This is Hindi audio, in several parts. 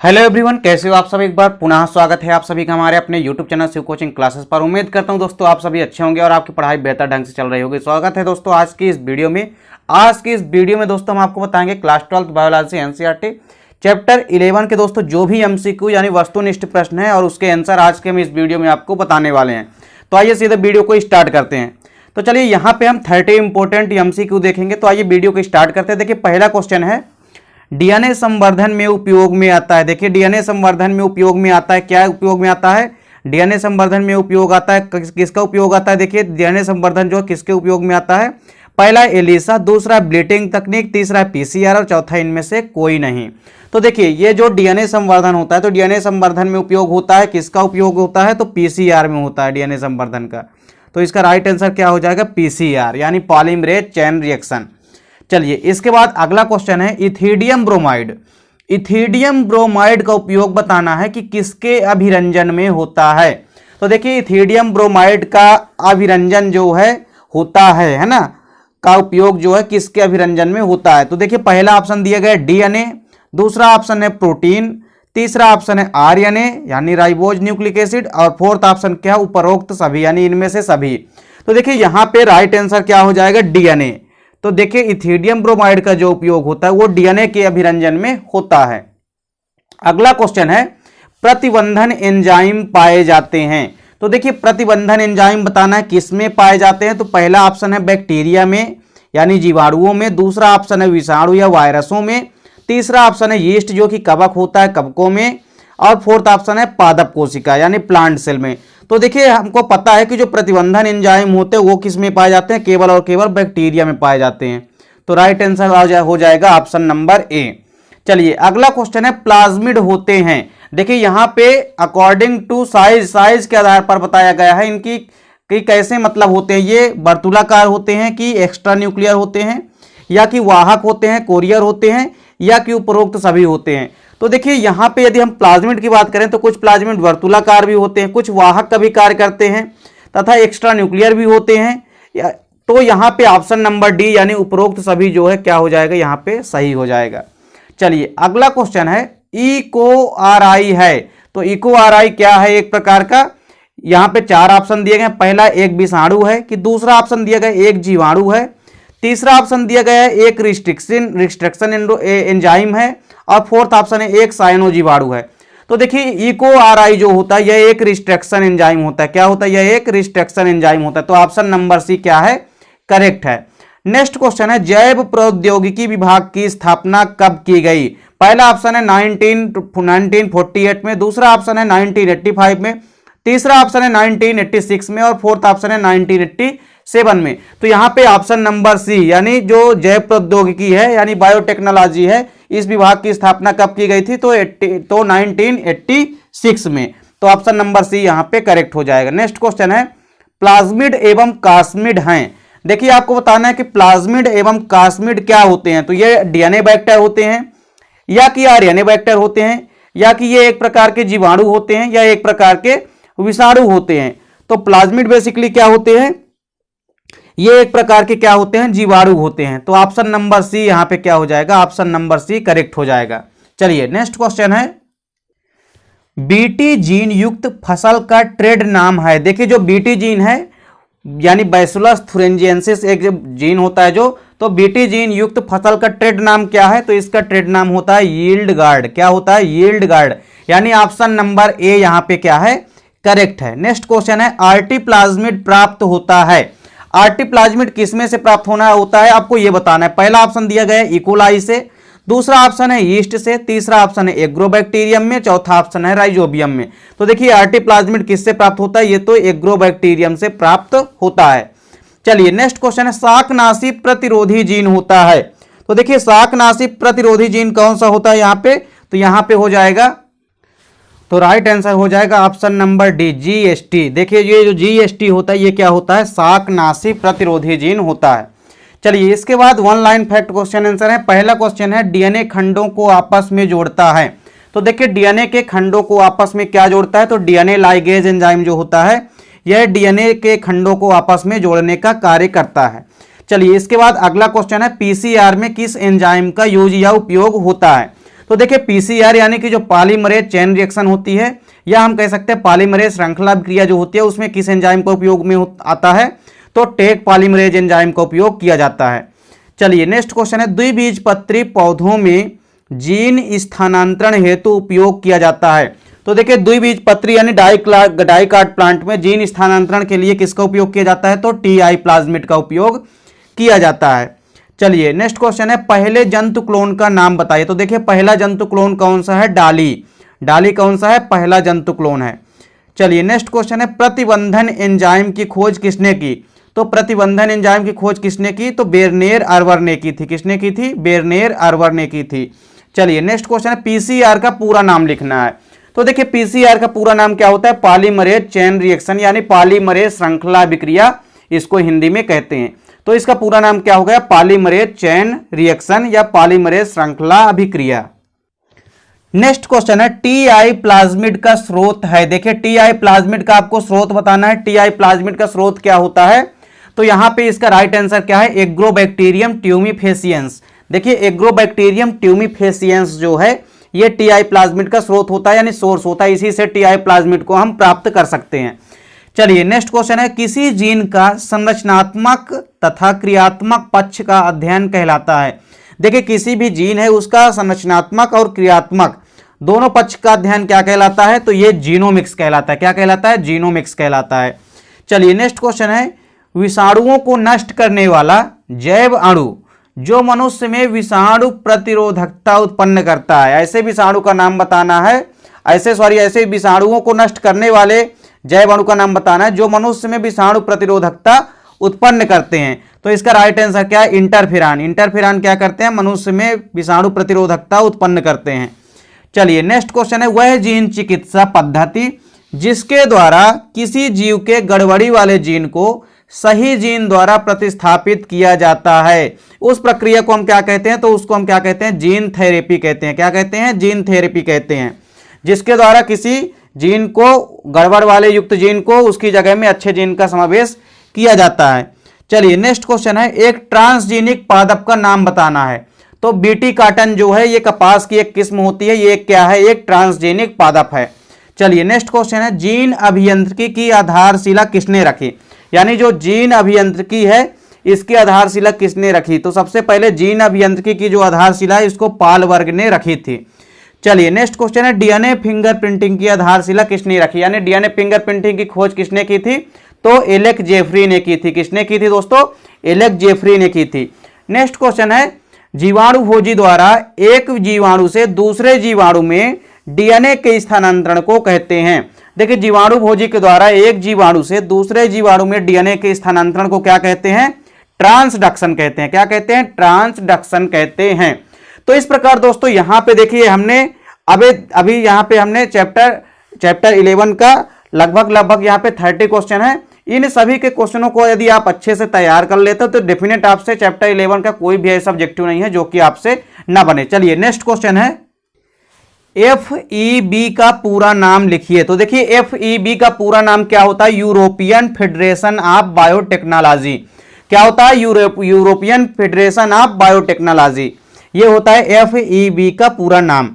हेलो एवरीवन, कैसे हो आप सब। एक बार पुनः स्वागत है आप सभी का हमारे अपने YouTube channel Shiv coaching classes पर। उम्मीद करता हूं दोस्तों आप सभी अच्छे होंगे और आपकी पढ़ाई बेहतर ढंग से चल रही होगी। स्वागत है दोस्तों आज की इस वीडियो में। दोस्तों हम आपको बताएंगे क्लास 12 बायोलॉजी एनसीईआरटी चैप्टर 11 के दोस्तों जो भी एमसीक्यू यानी वस्तुनिष्ठ प्रश्न है और उसके आंसर आज के हम इस वीडियो में आपको बताने वाले हैं। तो आइए सीधे वीडियो को स्टार्ट करते हैं। तो चलिए यहाँ पे हम 30 इंपॉर्टेंट एमसीक्यू देखेंगे। तो आइए वीडियो को स्टार्ट करते हैं। देखिए पहला क्वेश्चन है, डीएनए संवर्धन में उपयोग में आता है। देखिए डीएनए संवर्धन में उपयोग में आता है, क्या उपयोग में आता है? डीएनए संवर्धन में उपयोग आता है, किसका उपयोग आता है? देखिए डीएनए संवर्धन जो किसके उपयोग में आता है? पहला एलिसा, दूसरा ब्लीटिंग तकनीक, तीसरा पीसीआर और चौथा इनमें से कोई नहीं। तो देखिए ये जो डीएनए संवर्धन होता है तो डीएनए संवर्धन में उपयोग होता है, किसका उपयोग होता है? तो पीसीआर में होता है डीएनए संवर्धन का। तो इसका राइट आंसर क्या हो जाएगा? पीसीआर यानी पॉलीमरेज चेन रिएक्शन। चलिए इसके बाद अगला क्वेश्चन है इथिडियम ब्रोमाइड। इथिडियम ब्रोमाइड का उपयोग बताना है कि किसके अभिरंजन में होता है। तो देखिए इथिडियम ब्रोमाइड का अभिरंजन जो है होता है ना, का उपयोग जो है किसके अभिरंजन में होता है। तो देखिए पहला ऑप्शन दिया गया डीएनए, दूसरा ऑप्शन है प्रोटीन, तीसरा ऑप्शन है आरएनए यानी राइबोज न्यूक्लिक एसिड और फोर्थ ऑप्शन क्या? उपरोक्त सभी यानी इनमें से सभी। तो देखिए यहां पे राइट आंसर क्या हो जाएगा? डीएनए। तो देखिए इथिडियम ब्रोमाइड का जो उपयोग होता है वो डीएनए के अभिरंजन में होता है। अगला क्वेश्चन है प्रतिबंधन एंजाइम पाए जाते हैं। तो देखिए प्रतिबंधन एंजाइम बताना है किस में पाए जाते हैं। तो पहला ऑप्शन है बैक्टीरिया में यानी जीवाणुओं में, दूसरा ऑप्शन है विषाणु या वायरसों में, तीसरा ऑप्शन है यीस्ट जो कि कवक होता है कवकों में, और फोर्थ ऑप्शन है पादप कोशिका यानी प्लांट सेल में। तो देखिए हमको पता है कि जो प्रतिबंधन एंजाइम होते हैं वो किस में पाए जाते हैं? केवल और केवल बैक्टीरिया में पाए जाते हैं। तो राइट आंसर हो जाएगा ऑप्शन नंबर ए। चलिए अगला क्वेश्चन है प्लाज्मिड होते हैं। देखिए यहाँ पे अकॉर्डिंग टू साइज के आधार पर बताया गया है इनकी कि कैसे मतलब होते हैं। ये वर्तुलाकार होते हैं कि एक्स्ट्रा न्यूक्लियर होते हैं, या कि वाहक होते हैं, कोरियर होते हैं, या कि उपरोक्त सभी होते हैं। तो देखिए यहाँ पे यदि हम प्लाज्मिड की बात करें तो कुछ प्लाज्मिड वर्तुलाकार भी होते हैं, कुछ वाहक का भी कार्य करते हैं तथा एक्स्ट्रा न्यूक्लियर भी होते हैं। तो यहाँ पे ऑप्शन नंबर डी यानी उपरोक्त सभी जो है क्या हो जाएगा? यहाँ पे सही हो जाएगा। चलिए अगला क्वेश्चन है इकोआरआई है। तो इकोआरआई क्या है? एक प्रकार का, यहाँ पे चार ऑप्शन दिए गए। पहला एक विषाणु है, कि दूसरा ऑप्शन दिया गया एक जीवाणु है, तीसरा ऑप्शन दिया गया है एक रिस्ट्रिक्शन एंजाइम है, और फोर्थ ऑप्शन है एक साइनोजीवाणु है। तो देखिए इकोआरआई जो होता है यह एक रिस्ट्रिक्शन एंजाइम होता है। क्या होता है? यह एक रिस्ट्रिक्शन एंजाइम होता है। तो ऑप्शन नंबर सी क्या है? करेक्ट है। नेक्स्ट क्वेश्चन है जैव प्रौद्योगिकी विभाग की स्थापना कब की गई। पहला ऑप्शन है 1948 में, दूसरा ऑप्शन है 1985 में, तीसरा ऑप्शन है 1986 में, और फोर्थ ऑप्शन है 1987 में। तो यहाँ पे ऑप्शन नंबर सी यानी जो जैव प्रौद्योगिकी है यानी बायोटेक्नोलॉजी है, इस विभाग की स्थापना कब की गई थी? तो 1986 में। तो ऑप्शन नंबर सी यहाँ पे करेक्ट हो जाएगा। नेक्स्ट क्वेश्चन है प्लाज्मिड एवं कास्मिड हैं। देखिए आपको बताना है कि प्लाज्मिड एवं कास्मिड क्या होते हैं। तो ये डीएनए बैक्टर होते हैं, या कि आरएनए बैक्टर होते हैं, या कि ये एक प्रकार के जीवाणु होते हैं, या एक प्रकार के विषाणु होते हैं। तो प्लाज्मिड बेसिकली क्या होते हैं? ये एक प्रकार के क्या होते हैं? जीवाणु होते हैं। तो ऑप्शन नंबर सी यहां पे क्या हो जाएगा? ऑप्शन नंबर सी करेक्ट हो जाएगा। चलिए नेक्स्ट क्वेश्चन है बीटी जीन युक्त फसल का ट्रेड नाम है। देखिए जो बीटी जीन है यानी बैसिलस थुरिंजिएंसिस एक जीन होता है जो, तो बीटी जीन युक्त फसल का ट्रेड नाम क्या है? तो इसका ट्रेड नाम होता है यील्ड गार्ड। क्या होता है? यील्ड गार्ड यानी ऑप्शन नंबर ए यहां पे क्या है? करेक्ट है। नेक्स्ट क्वेश्चन है आरटी प्लाज्मिड प्राप्त होता है। आरटी प्लाज्मिड किसमें से प्राप्त होना होता है आपको ये बताना है। पहला ऑप्शन दिया गया है इकोलाई से, दूसरा ऑप्शन है यीस्ट से, तीसरा ऑप्शन है एग्रोबैक्टीरियम में, चौथा ऑप्शन है राइजोबियम में। तो देखिए आरटी प्लाज्मिड किससे प्राप्त होता है? ये तो एग्रोबैक्टीरियम से प्राप्त होता है। चलिए नेक्स्ट क्वेश्चन है शाकनाशी प्रतिरोधी जीन होता है। तो देखिए शाकनाशी प्रतिरोधी जीन कौन सा होता है यहाँ पे? तो यहाँ पे हो जाएगा, तो राइट आंसर हो जाएगा ऑप्शन नंबर डी जीएसटी। देखिए ये जो जीएसटी होता है ये क्या होता है? शाकनाशी प्रतिरोधी जीन होता है। चलिए इसके बाद one line fact question answer है। पहला क्वेश्चन है डीएनए खंडों को आपस में जोड़ता है। तो देखिए डीएनए के खंडों को आपस में क्या जोड़ता है? तो डीएनए लाइगेज एंजाइम जो होता है यह डीएनए के खंडों को आपस में जोड़ने का कार्य करता है। चलिए इसके बाद अगला क्वेश्चन है पीसीआर में किस एंजाइम का यूज या उपयोग होता है। तो देखिए पीसीआर यानी कि जो पॉलीमरेज चेन रिएक्शन होती है, या हम कह सकते हैं पॉलीमरेज श्रृंखला क्रिया जो होती है, उसमें किस एंजाइम का उपयोग में आता है, तो टेक पॉलीमरेज एंजाइम का उपयोग किया जाता है। चलिए नेक्स्ट क्वेश्चन है, द्विबीजपत्री पौधों में जीन स्थानांतरण हेतु उपयोग किया जाता है। तो देखिए द्विबीजपत्री यानी डाइकाट प्लांट में जीन स्थानांतरण के लिए किसका उपयोग किया जाता है, तो टीआई प्लाज्मिड का उपयोग किया जाता है। चलिए नेक्स्ट क्वेश्चन है, पहले जंतु क्लोन का नाम बताइए। तो देखिए पहला जंतु क्लोन कौन सा है, डाली कौन सा है, पहला जंतु क्लोन है। चलिए नेक्स्ट क्वेश्चन है, प्रतिबंधन एंजाइम की खोज किसने की। तो प्रतिबंधन एंजाइम की खोज किसने की, तो बेरनेर अर्वर ने की थी। किसने की थी, बेरनेर अर्वर ने की थी। चलिए नेक्स्ट क्वेश्चन है, पीसीआर का पूरा नाम लिखना है। तो देखिए पीसीआर का पूरा नाम क्या होता है, पॉलीमरेज चेन रिएक्शन यानी पॉलीमरेज श्रृंखला अभिक्रिया इसको हिंदी में कहते हैं। तो इसका पूरा नाम क्या हो गया, पॉलीमरेज चेन रिएक्शन या पॉलीमरेज श्रृंखला अभिक्रिया। नेक्स्ट क्वेश्चन है, टीआई प्लाज्मिड का स्रोत है। देखिए टीआई प्लाज्मिड का आपको स्रोत बताना है। टीआई प्लाज्मिड का स्रोत क्या होता है, तो यहां पे इसका राइट आंसर क्या है, एग्रोबैक्टीरियम ट्यूमिफेसियंस। देखिए एग्रोबैक्टीरियम ट्यूमिफेसियंस जो है ये टीआई प्लाज्मिड का स्रोत होता है यानी सोर्स होता है, इसी से टीआई प्लाज्मिड को हम प्राप्त कर सकते हैं। चलिए नेक्स्ट क्वेश्चन है, किसी जीन का संरचनात्मक तथा क्रियात्मक पक्ष का अध्ययन कहलाता है। देखिए किसी भी जीन है उसका संरचनात्मक और क्रियात्मक दोनों पक्ष का अध्ययन क्या कहलाता है, तो ये जीनोमिक्स कहलाता है। क्या कहलाता है, जीनोमिक्स कहलाता है। चलिए नेक्स्ट क्वेश्चन है, विषाणुओं को नष्ट करने वाला जैव अणु जो मनुष्य में विषाणु प्रतिरोधकता उत्पन्न करता है, ऐसे विषाणु का नाम बताना है। ऐसे विषाणुओं को नष्ट करने वाले जैव अणु का नाम बताना है जो मनुष्य में विषाणु प्रतिरोधकता उत्पन्न करते हैं। तो इसका राइट आंसर क्या है, इंटरफेरॉन। इंटरफेरॉन क्या करते हैं, मनुष्य में विषाणु प्रतिरोधकता उत्पन्न करते हैं। चलिए नेक्स्ट क्वेश्चन है, वह जीन चिकित्सा पद्धति जिसके द्वारा किसी जीव के गड़बड़ी वाले जीन को सही जीन द्वारा प्रतिस्थापित किया जाता है, उस प्रक्रिया को हम क्या कहते हैं, तो उसको हम क्या कहते हैं, जीन थेरेपी कहते हैं। क्या कहते हैं, जीन थेरेपी कहते हैं। जिसके द्वारा किसी जीन को, गड़बड़ वाले युक्त जीन को उसकी जगह में अच्छे जीन का समावेश किया जाता है। चलिए नेक्स्ट क्वेश्चन है, एक ट्रांसजीनिक पादप का नाम बताना है। तो बीटी काटन जो है ये कपास की एक किस्म होती है, ये क्या है, एक ट्रांसजीनिक पादप है। चलिए नेक्स्ट क्वेश्चन है, जीन अभियांत्रिकी की आधारशिला किसने रखी। यानी जो जीन अभियांत्रिकी है इसकी आधारशिला किसने रखी, तो सबसे पहले जीन अभियांत्रिकी की जो आधारशिला है इसको पाल वर्ग ने रखी थी। चलिए नेक्स्ट क्वेश्चन है, डीएनए फिंगरप्रिंटिंग की आधारशिला किसने रखी, यानी डीएनए फिंगरप्रिंटिंग की खोज किसने की थी, तो एलेक जेफरी ने की थी। किसने की थी दोस्तों, एलेक जेफरी ने की थी। नेक्स्ट क्वेश्चन है, जीवाणु खोजी द्वारा एक जीवाणु से दूसरे जीवाणु में डीएनए के स्थानांतरण को कहते हैं। देखिए जीवाणु भोजी के द्वारा एक जीवाणु से दूसरे जीवाणु में डीएनए के स्थानांतरण को क्या कहते हैं, ट्रांसडक्शन कहते हैं। क्या कहते हैं, ट्रांसडक्शन कहते हैं। तो इस प्रकार दोस्तों यहां पे देखिए हमने अभी यहां पे हमने चैप्टर 11 का लगभग यहां पे 30 क्वेश्चन है। इन सभी के क्वेश्चनों को यदि आप अच्छे से तैयार कर लेते हो तो डेफिनेट आपसे चैप्टर 11 का कोई भी ऐसा ऑब्जेक्टिव नहीं है जो कि आपसे ना बने। चलिए नेक्स्ट क्वेश्चन है, FEB का पूरा नाम लिखिए। तो देखिए FEB का पूरा नाम क्या होता है, यूरोपियन फेडरेशन ऑफ बायोटेक्नोलॉजी। क्या होता है, यूरोपियन फेडरेशन ऑफ बायोटेक्नोलॉजी, ये होता है FEB का पूरा नाम।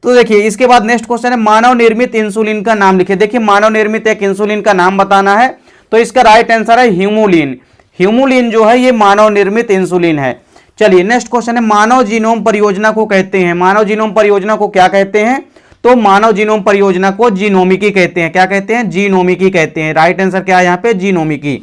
तो देखिए इसके बाद नेक्स्ट क्वेश्चन है, मानव निर्मित इंसुलिन का नाम लिखिए। देखिए मानव निर्मित एक इंसुलिन का नाम बताना है, तो इसका राइट आंसर है ह्यूमुलिन। ह्यूमुलिन जो है ये मानव निर्मित इंसुलिन है। चलिए नेक्स्ट क्वेश्चन है, मानव जीनोम परियोजना को कहते हैं, मानव जीनोम परियोजना को क्या कहते हैं, तो मानव जीनोम परियोजना को जीनोमिकी कहते हैं। क्या कहते हैं, जीनोमिकी कहते हैं। राइट आंसर क्या है यहाँ पे, जीनोमिकी।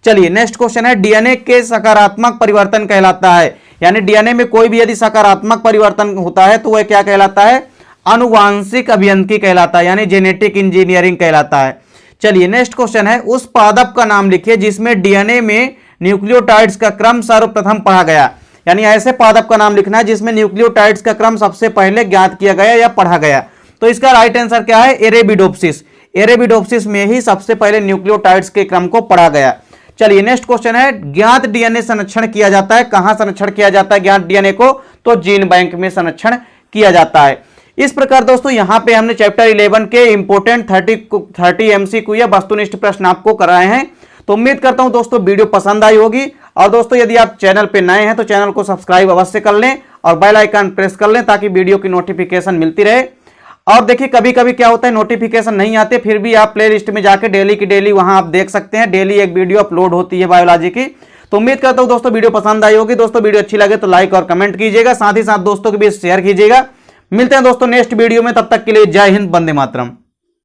चलिए नेक्स्ट क्वेश्चन है, डीएनए के सकारात्मक परिवर्तन कहलाता है, यानी डीएनए में कोई भी यदि सकारात्मक परिवर्तन होता है तो वह क्या कहलाता है, आनुवांशिक अभियांत्रिकी कहलाता है, यानी जेनेटिक इंजीनियरिंग कहलाता है। चलिए नेक्स्ट क्वेश्चन है, उस पादप का नाम लिखिए जिसमें डीएनए में न्यूक्लियोटाइड्स का क्रम सर्वप्रथम पढ़ा गया। यानी ऐसे पादप का नाम लिखना है जिसमें न्यूक्लियोटाइड्स का क्रम सबसे पहले ज्ञात किया गया या पढ़ा गया। तो इसका राइट आंसर क्या है, एरेबिडोप्सिस। एरेबिडोप्सिस में ही सबसे पहले न्यूक्लियोटाइड्स के क्रम को पढ़ा गया। चलिए नेक्स्ट क्वेश्चन है, ज्ञात डीएनए संरक्षण किया जाता है, कहां संरक्षण किया जाता है ज्ञात डीएनए को, तो जीन बैंक में संरक्षण किया जाता है। इस प्रकार दोस्तों यहां पे हमने चैप्टर 11 के इंपोर्टेंट 30 MCQ या वस्तुनिष्ठ प्रश्न आपको कराए हैं। तो उम्मीद करता हूं दोस्तों वीडियो पसंद आई होगी। और दोस्तों यदि आप चैनल पे नए हैं तो चैनल को सब्सक्राइब अवश्य कर लें और बेल आइकन प्रेस कर लें ताकि वीडियो की नोटिफिकेशन मिलती रहे। और देखिए कभी कभी क्या होता है नोटिफिकेशन नहीं आते, फिर भी आप प्ले लिस्ट में जाके डेली की डेली वहां आप देख सकते हैं, डेली एक वीडियो अपलोड होती है बायोलॉजी की। तो उम्मीद करता हूं दोस्तों वीडियो पसंद आई होगी। दोस्तों वीडियो अच्छी लगे तो लाइक और कमेंट कीजिएगा, साथ ही साथ दोस्तों के बीच शेयर कीजिएगा। मिलते हैं दोस्तों नेक्स्ट वीडियो में, तब तक के लिए जय हिंद, वंदे मातरम।